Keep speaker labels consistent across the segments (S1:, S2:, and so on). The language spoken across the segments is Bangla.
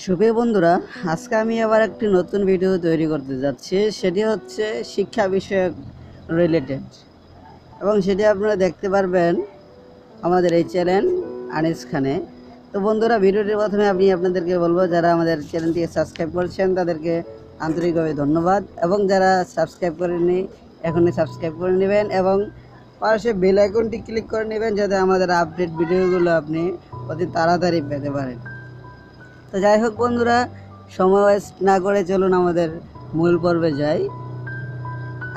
S1: সুপ্রিয় বন্ধুরা, আজকে আমি আবার একটি নতুন ভিডিও তৈরি করতে যাচ্ছি। সেটি হচ্ছে শিক্ষা বিষয়ক রিলেটেড, এবং সেটি আপনারা দেখতে পারবেন আমাদের এই চ্যানেল আনিস খানে। তো বন্ধুরা, ভিডিওটির প্রথমে আমি আপনাদেরকে বলবো, যারা আমাদের চ্যানেলটিকে সাবস্ক্রাইব করেছেন তাদেরকে আন্তরিকভাবে ধন্যবাদ, এবং যারা সাবস্ক্রাইব করেননি এখনই সাবস্ক্রাইব করে নেবেন এবং পাশে বেল আইকনটি ক্লিক করে নেবেন, যাতে আমাদের আপডেট ভিডিওগুলো আপনি অতি তাড়াতাড়ি পেতে পারেন। তো যাই হোক বন্ধুরা, সময় ওয়েস্ট না করে চলুন আমাদের মূল পর্বে যাই।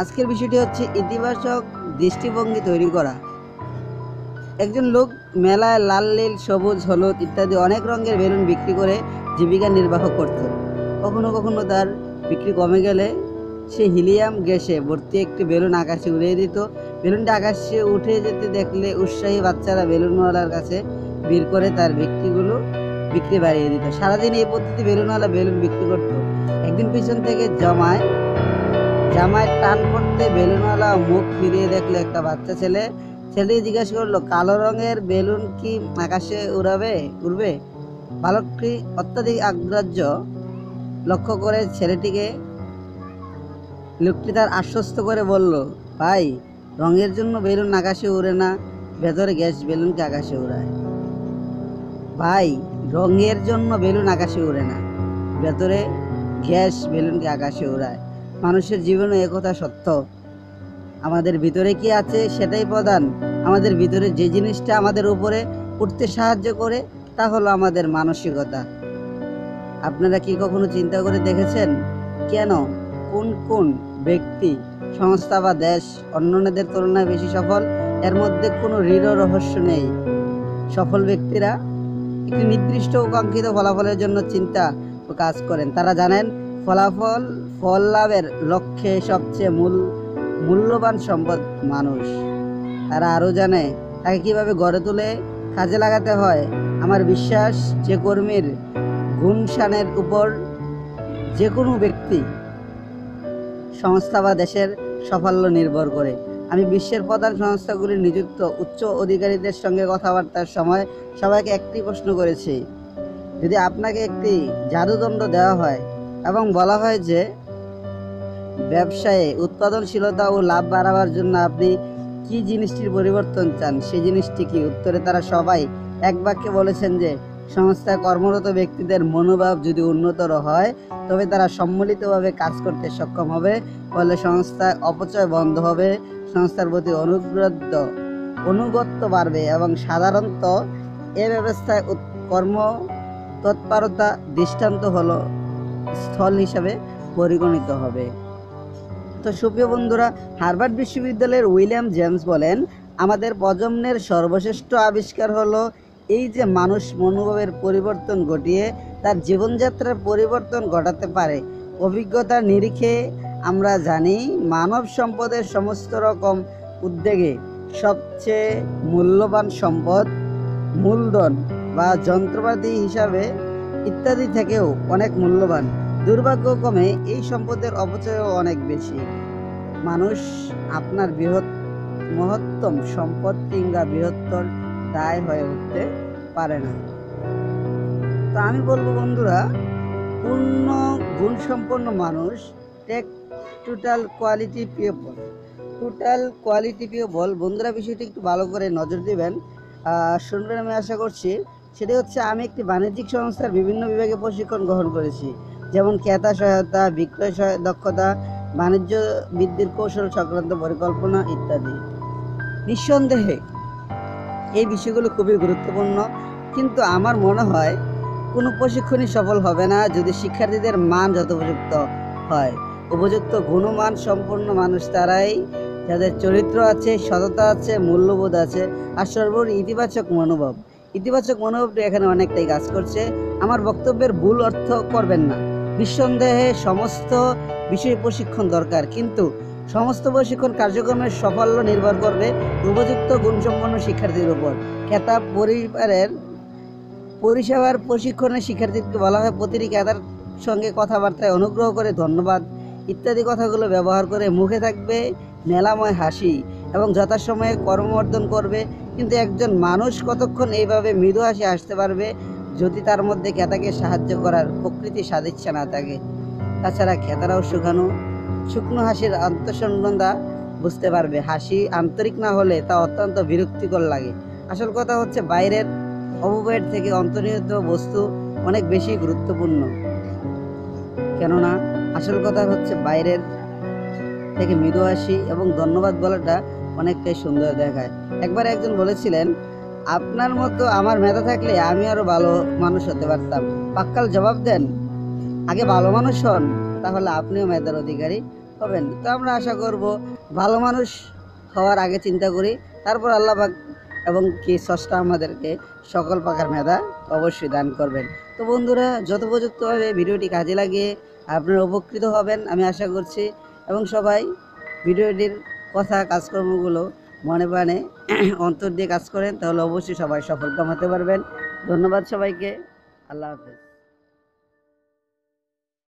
S1: আজকের বিষয়টি হচ্ছে ইতিবাচক দৃষ্টিভঙ্গি তৈরি করা। একজন লোক মেলায় লাল, নীল, সবুজ, হলুদ ইত্যাদি অনেক রঙের বেলুন বিক্রি করে জীবিকা নির্বাহ করত। কখনো কখনো তার বিক্রি কমে গেলে সে হিলিয়াম গ্যাসে ভর্তি একটি বেলুন আকাশে উড়িয়ে দিত। বেলুনটা আকাশে উঠে যেতে দেখলে উৎসাহী বাচ্চারা বেলুনওয়ালার কাছে ভিড় করে তার বিক্রি বাড়িয়ে দিত। সারাদিন এই পদ্ধতি বেলুনওয়ালা বেলুন বিক্রি করত। একদিন পিছন থেকে জামায় টান করতে বেলুনওয়ালা মুখ ফিরিয়ে দেখলো একটা বাচ্চা ছেলেটি জিজ্ঞাসা করলো, কালো রঙের বেলুন কি আকাশে উড়বে? বালকটি অত্যাধিক আগ্রাহ্য লক্ষ্য করে লোকটি তার আশ্বস্ত করে বলল, ভাই, রঙের জন্য বেলুন আকাশে উড়ে না, ভেতরে গ্যাস বেলুনকে আকাশে উড়ায়। ভাই, রঙের জন্য বেলুন আকাশে উড়ে না, ভেতরে গ্যাস বেলুনকে আকাশে উড়ায়। মানুষের জীবনে একথা সত্য। আমাদের ভিতরে কি আছে সেটাই প্রধান। আমাদের ভিতরে যে জিনিসটা আমাদের উপরে উঠতে সাহায্য করে তা হলো আমাদের মানসিকতা। আপনারা কি কখনো চিন্তা করে দেখেছেন কেন কোন কোন ব্যক্তি, সংস্থা বা দেশ অন্যান্যদের তুলনায় বেশি সফল? এর মধ্যে কোনো দৃঢ় রহস্য নেই। সফল ব্যক্তিরা একটি নির্দিষ্ট কাঙ্ক্ষিত ফলাফলের জন্য চিন্তা ও কাজ করেন। তারা জানেন ফল লাভের লক্ষ্যে সবচেয়ে মূল্যবান সম্পদ মানুষ। তারা আরও জানে তাকে কিভাবে গড়ে তুলে কাজে লাগাতে হয়। আমার বিশ্বাস, যে কর্মীর গুণসানের উপর যে কোনো ব্যক্তি, সংস্থা বা দেশের সাফল্য নির্ভর করে। আমি বিশ্বের প্রধান সংস্থাগুলির নিযুক্ত উচ্চ অধিকারীদের সঙ্গে কথাবার্তার সময় সবাইকে একটি প্রশ্ন করেছি, যদি আপনাকে একটি জাদুদণ্ড দেওয়া হয় এবং বলা হয় যে ব্যবসায়ে উৎপাদনশীলতা ও লাভ বাড়াবার জন্য আপনি কি জিনিসটির পরিবর্তন চান, সেই জিনিসটি কি? উত্তরে তারা সবাই এক বাক্যে বলেছেন যে সংস্থায় কর্মরত ব্যক্তিদের মনোভাব যদি উন্নতর হয় তবে তারা সম্মিলিতভাবে কাজ করতে সক্ষম হবে, ফলে সংস্থায় অপচয় বন্ধ হবে, সংস্থার প্রতি অনুগত্য বাড়বে এবং সাধারণত এ ব্যবস্থায় কর্ম তৎপরতা দৃষ্টান্ত হলো স্থল হিসাবে পরিগণিত হবে। তো সুপ্রিয় বন্ধুরা, হার্ভার্ড বিশ্ববিদ্যালয়ের উইলিয়াম জেমস বলেন, আমাদের প্রজন্মের সর্বশ্রেষ্ঠ আবিষ্কার হলো এই যে মানুষ মনোভাবের পরিবর্তন ঘটিয়ে তার জীবনযাত্রার পরিবর্তন ঘটাতে পারে। অভিজ্ঞতার নিরিখে আমরা জানি, মানব সম্পদের সমস্ত রকম উদ্যোগে সবচেয়ে মূল্যবান সম্পদ মূলধন বা যন্ত্রপাতি হিসাবে ইত্যাদি থেকেও অনেক মূল্যবান। দুর্ভাগ্যক্রমে এই সম্পদের অপচয়ও অনেক বেশি। মানুষ আপনার মহত্তম সম্পদ কিংবা বৃহত্তর দায় হয়ে উঠতে পারে না। তো আমি বলবো বন্ধুরা, পূর্ণ গুণসম্পন্ন মানুষ টোটাল কোয়ালিটি পিপল। বন্ধুরা, বিষয়টি একটু ভালো করে নজর দিবেন, শুনবেন আমি আশা করছি। সেটি হচ্ছে, আমি একটি বাণিজ্যিক সংস্থার বিভিন্ন বিভাগে প্রশিক্ষণ গ্রহণ করেছি, যেমন ক্রেতা সহায়তা, বিক্রয় দক্ষতা, বাণিজ্য বৃদ্ধির কৌশল সংক্রান্ত পরিকল্পনা ইত্যাদি। নিঃসন্দেহে এই বিষয়গুলো খুবই গুরুত্বপূর্ণ, কিন্তু আমার মনে হয় কোনো প্রশিক্ষণই সফল হবে না যদি শিক্ষার্থীদের মান যথোপযুক্ত হয়। উপযুক্ত গুণমান সম্পন্ন মানুষ তারাই যাদের চরিত্র আছে, সততা আছে, মূল্যবোধ আছে, আর সর্বোপরি ইতিবাচক মনোভাবটি এখানে অনেকটাই কাজ করছে। আমার বক্তব্যের ভুল অর্থ করবেন না। নিঃসন্দেহে সমস্ত বিষয়ে প্রশিক্ষণ দরকার, কিন্তু সমস্ত প্রশিক্ষণ কার্যক্রমের সাফল্য নির্ভর করবে উপযুক্ত গুণসম্পন্ন শিক্ষার্থীর উপর। ক্রেতা পরিষেবার প্রশিক্ষণে শিক্ষার্থীকে বলা হয় প্রতিটি ক্রেতার সঙ্গে কথাবার্তায় অনুগ্রহ করে, ধন্যবাদ ইত্যাদি কথাগুলো ব্যবহার করে মুখে থাকবে মেলাময় হাসি এবং যথাসময়ে করমর্দন করবে। কিন্তু একজন মানুষ কতক্ষণ এইভাবে মৃদু হাসি আসতে পারবে? যদি তার মধ্যে ক্রেতাকে সাহায্য করার প্রকৃতি সাদিচ্ছা না থাকে। তাছাড়া ক্রেতারাও শুকনো হাসির আন্তঃসন্নতা বুঝতে পারবে। হাসি আন্তরিক না হলে তা অত্যন্ত বিরক্তিকর লাগে। আসল কথা হচ্ছে বাইরের অপব্যয়ের থেকে অন্তর্নিহিত বস্তু অনেক বেশি গুরুত্বপূর্ণ। কেননা আসল কথা হচ্ছে বাইরের থেকে মৃদু হাসি এবং ধন্যবাদ বলাটা অনেকটাই সুন্দর দেখায়। একবার একজন বলেছিলেন, আপনার মতো আমার মেধা থাকলে আমি আরো ভালো মানুষ হতে পারতাম। পাক্কাল জবাব দেন, আগে ভালো মানুষ হন, তাহলে আপনিও মেধার অধিকারী হবেন। তো আমরা আশা করব ভালো মানুষ হওয়ার আগে চিন্তা করি, তারপর আল্লাহ পাক এবং কি স্রষ্টা আমাদেরকে সকল প্রকার মেধা অবশ্যই দান করবেন। তো বন্ধুরা, যথোপযুক্তভাবে ভিডিওটি কাজে লাগিয়ে আপনারা উপকৃত হবেন আমি আশা করছি, এবং সবাই ভিডিওটির কথা কাজকর্মগুলো মনে প্রাণে অন্তর দিয়ে কাজ করেন, তাহলে অবশ্যই সবাই সফলকাম হতে পারবেন। ধন্যবাদ সবাইকে। আল্লাহ হাফেজ।